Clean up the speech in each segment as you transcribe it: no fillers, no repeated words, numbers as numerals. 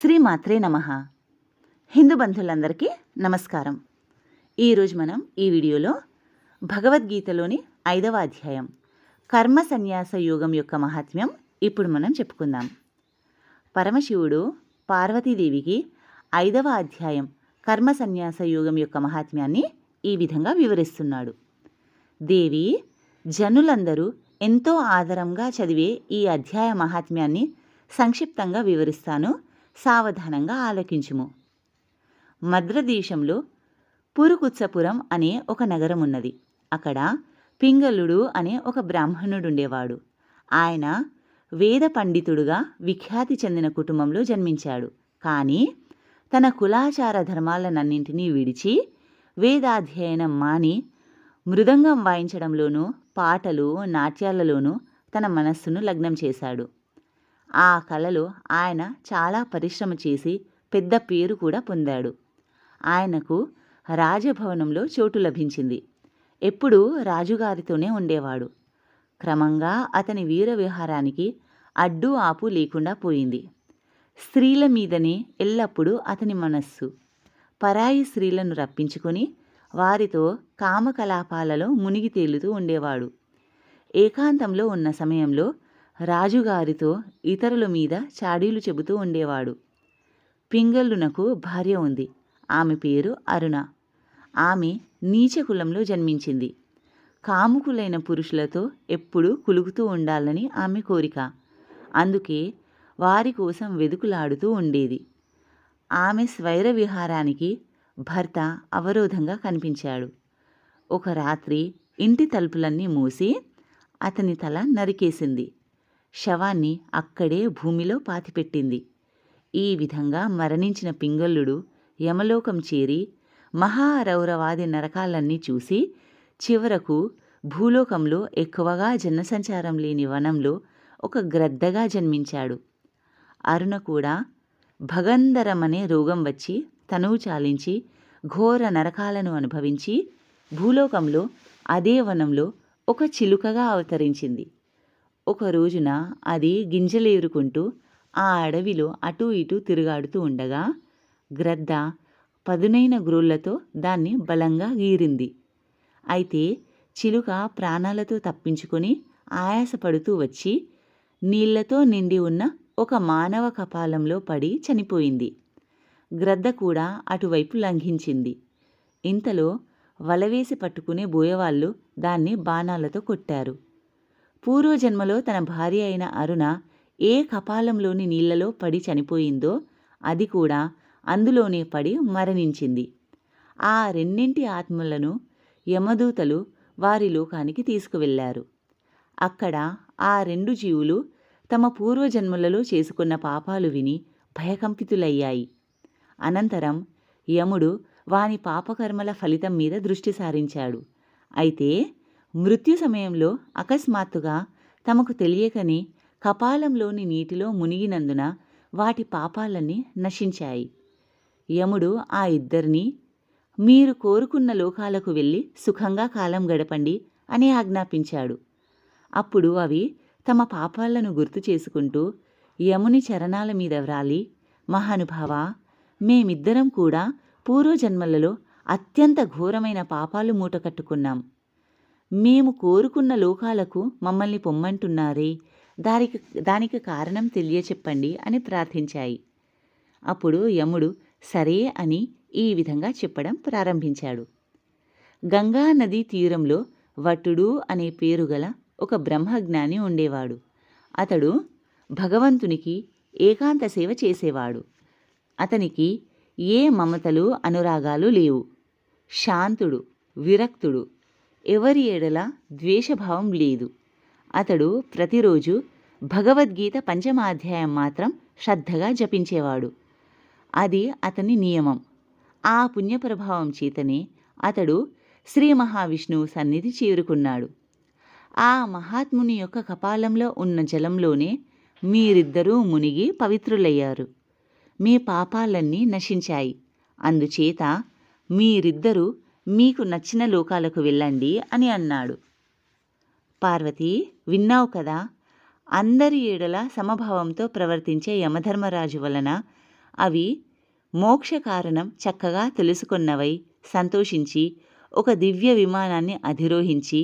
శ్రీమాత్రే నమః. హిందూ బంధువులందరికీ నమస్కారం. ఈరోజు మనం ఈ వీడియోలో భగవద్గీతలోని 5వ అధ్యాయం కర్మ సన్యాస యోగం యొక్క మహాత్మ్యం ఇప్పుడు మనం చెప్పుకుందాం. పరమశివుడు పార్వతీదేవికి 5వ అధ్యాయం కర్మ సన్యాస యోగం యొక్క మహాత్మ్యాన్ని ఈ విధంగా వివరిస్తున్నాడు. దేవి, జనులందరూ ఎంతో ఆదరంగా చదివే ఈ అధ్యాయ మహాత్మ్యాన్ని సంక్షిప్తంగా వివరిస్తాను, సావధానంగా ఆలకించుము. మద్రదేశంలో పురుకుత్సపురం అనే ఒక నగరం ఉన్నది. అక్కడ పింగళుడు అనే ఒక బ్రాహ్మణుడుండేవాడు. ఆయన వేద పండితుడుగా విఖ్యాతి చెందిన కుటుంబంలో జన్మించాడు. కానీ తన కులాచార ధర్మాలనన్నింటినీ విడిచి వేదాధ్యయనం మాని మృదంగం వాయించడంలోనూ పాటలు నాట్యాలలోనూ తన మనస్సును లగ్నం చేశాడు. ఆ కళలో ఆయన చాలా పరిశ్రమ చేసి పెద్ద పేరు కూడా పొందాడు. ఆయనకు రాజభవనంలో చోటు లభించింది. ఎప్పుడూ రాజుగారితోనే ఉండేవాడు. క్రమంగా అతని వీర విహారానికి అడ్డు ఆపు లేకుండా పోయింది. స్త్రీల మీదనే ఎల్లప్పుడూ అతని మనస్సు. పరాయి స్త్రీలను రప్పించుకొని వారితో కామకలాపాలలో మునిగి తేలుతూ ఉండేవాడు. ఏకాంతంలో ఉన్న సమయంలో రాజుగారితో ఇతరుల మీద చాడీలు చెబుతూ ఉండేవాడు. పింగళునకు భార్య ఉంది. ఆమె పేరు అరుణ. ఆమె నీచ కులంలో జన్మించింది. కాముకులైన పురుషులతో ఎప్పుడూ కులుకుతూ ఉండాలని ఆమె కోరిక. అందుకే వారి కోసం వెదుకులాడుతూ ఉండేది. ఆమె స్వైర విహారానికి భర్త అవరోధంగా కనిపించాడు. ఒక రాత్రి ఇంటి తలుపులన్నీ మూసి అతని తల నరికేసింది. శవాన్ని అక్కడే భూమిలో పాతిపెట్టింది. ఈ విధంగా మరణించిన పింగళుడు యమలోకం చేరి మహారౌరవాది నరకాలన్నీ చూసి చివరకు భూలోకంలో ఎక్కువగా జనసంచారం లేని వనంలో ఒక గ్రద్దగా జన్మించాడు. అరుణ కూడా భగంధరమనే రోగం వచ్చి తనువు చాలించి ఘోర నరకాలను అనుభవించి భూలోకంలో అదే వనంలో ఒక చిలుకగా అవతరించింది. ఒక రోజున అది గింజలేరుకుంటూ ఆ అడవిలో అటూ ఇటూ తిరుగాడుతూ ఉండగా గ్రద్ద పదునైన గ్రోళ్లతో దాన్ని బలంగా గీరింది. అయితే చిలుక ప్రాణాలతో తప్పించుకొని ఆయాసపడుతూ వచ్చి నీళ్లతో నిండి ఉన్న ఒక మానవ కపాలంలో పడి చనిపోయింది. గ్రద్ద కూడా అటువైపు లంఘించింది. ఇంతలో వలవేసి పట్టుకునే బోయవాళ్ళు దాన్ని బాణాలతో కొట్టారు. పూర్వజన్మలో తన భార్య అయిన అరుణ ఏ కపాలంలోని నీళ్లలో పడి చనిపోయిందో అది కూడా అందులోనే పడి మరణించింది. ఆ రెండింటి ఆత్మలను యమదూతలు వారి లోకానికి తీసుకువెళ్లారు. అక్కడ ఆ రెండు జీవులు తమ పూర్వజన్మలలో చేసుకున్న పాపాలు విని భయకంపితులయ్యాయి. అనంతరం యముడు వాని పాపకర్మల ఫలితం మీద దృష్టి సారించాడు. అయితే మృత్యు సమయంలో అకస్మాత్తుగా తమకు తెలియకనే కపాలంలోని నీటిలో మునిగినందున వాటి పాపాలన్నీ నశించాయి. యముడు ఆ ఇద్దరినీ మీరు కోరుకున్న లోకాలకు వెళ్ళి సుఖంగా కాలం గడపండి అని ఆజ్ఞాపించాడు. అప్పుడు అవి తమ పాపాలను గుర్తు చేసుకుంటూ యముని చరణాల మీద వ్రాలి, మహానుభావ, మేమిద్దరం కూడా పూర్వజన్మలలో అత్యంత ఘోరమైన పాపాలు మూటకట్టుకున్నాం. మేము కోరుకున్న లోకాలకు మమ్మల్ని పొమ్మంటున్నారే, దానికి కారణం తెలియచెప్పండి అని ప్రార్థించాయి. అప్పుడు యముడు సరే అని ఈ విధంగా చెప్పడం ప్రారంభించాడు. గంగా నదీ తీరంలో వటుడు అనే పేరు గల ఒక బ్రహ్మజ్ఞాని ఉండేవాడు. అతడు భగవంతునికి ఏకాంత సేవ చేసేవాడు. అతనికి ఏ మమతలు అనురాగాలు లేవు. శాంతుడు, విరక్తుడు, ఎవరి ఎడల ద్వేషభావం లేదు. అతడు ప్రతిరోజు భగవద్గీత 5వ అధ్యాయం మాత్రం శ్రద్ధగా జపించేవాడు. అది అతని నియమం. ఆ పుణ్యప్రభావం చేతనే అతడు శ్రీ మహావిష్ణువు సన్నిధి చేరుకున్నాడు. ఆ మహాత్ముని యొక్క కపాలంలో ఉన్న జలంలోనే మీరిద్దరూ మునిగి పవిత్రులయ్యారు. మీ పాపాలన్నీ నశించాయి. అందుచేత మీరిద్దరూ మీకు నచ్చిన లోకాలకు వెళ్ళండి అని అన్నాడు. పార్వతి, విన్నావు కదా, అందరి ఎడల సమభావంతో ప్రవర్తించే యమధర్మరాజు వలన అవి మోక్ష కారణం చక్కగా తెలుసుకున్నవై సంతోషించి ఒక దివ్య విమానాన్ని అధిరోహించి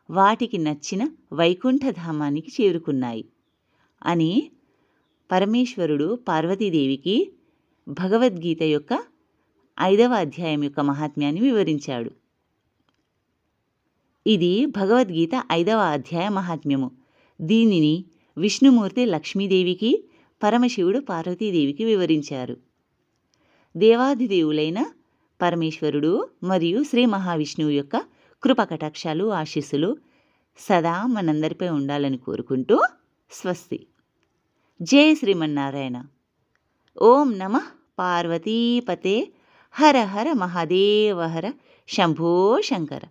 వాటికి నచ్చిన వైకుంఠధామానికి చేరుకున్నాయి అని పరమేశ్వరుడు పార్వతీదేవికి భగవద్గీత యొక్క 5వ అధ్యాయం యొక్క మహాత్మ్యాన్ని వివరించాడు. ఇది భగవద్గీత 5వ అధ్యాయ మహాత్మ్యము. దీనిని విష్ణుమూర్తి లక్ష్మీదేవికి, పరమశివుడు పార్వతీదేవికి వివరించారు. దేవాధిదేవులైన పరమేశ్వరుడు మరియు శ్రీ మహావిష్ణువు యొక్క కృపకటాక్షాలు ఆశీస్సులు సదా మనందరిపై ఉండాలని కోరుకుంటూ స్వస్తి. జై శ్రీమన్నారాయణ. ఓం నమః పార్వతీపతే. హర హర మహాదేవ హర. శంభో శంకర.